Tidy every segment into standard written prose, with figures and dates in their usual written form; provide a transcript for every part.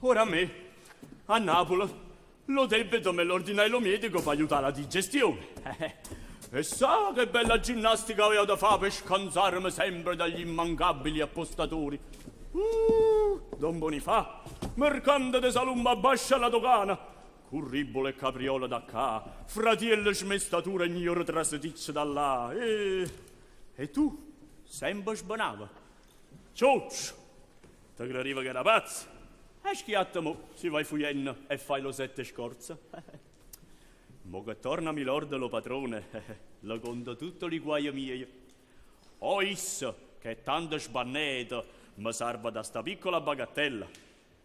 Ora a me, a Napoli, lo debito me l'ordinai lo medico per aiutare la digestione. E sa che bella ginnastica avevo da fare per scansarmi sempre dagli immancabili appostatori. Don Bonifà, mercante de salumba bascia la dogana, curribolo e capriola da qua, fratello smestatura e gnor trasdic da là. E tu, sempre sbanava. Cioccio, ti crediva che era pazzo? E schiattamo, si vai fuienno e fai lo 7 scorza. Mo che torna mi lord lo padrone, lo conto tutto li guai miei. O isso, che è tanto sbanneto, mi serve da sta piccola bagattella.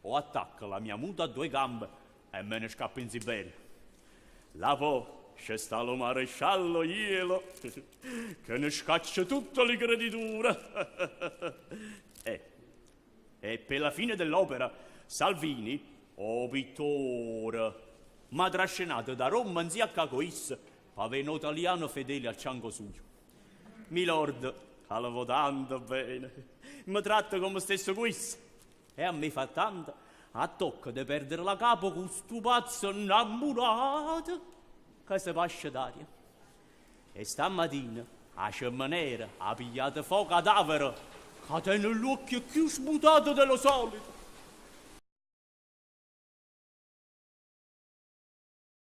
O attacca la mia muta a 2 gambe e me ne scappo in Siberia. Là poi c'è sta lo maresciallo Ielo, che ne scaccia tutte le crediture. E per la fine dell'opera, Salvini, o pittore, m'ha trascinato da Roma in zia Cacois, aveva italiano fedele al cianco suo. Milord, calavo tanto bene, mi tratta come stesso questo. E a me fa tanto, a tocca di perdere la capo con sto pazzo innamorato che si pascia d'aria. E stamattina, a scemmanera, ha pigliato fuoco ad avero, che tiene l'occhio più sputato dello solito.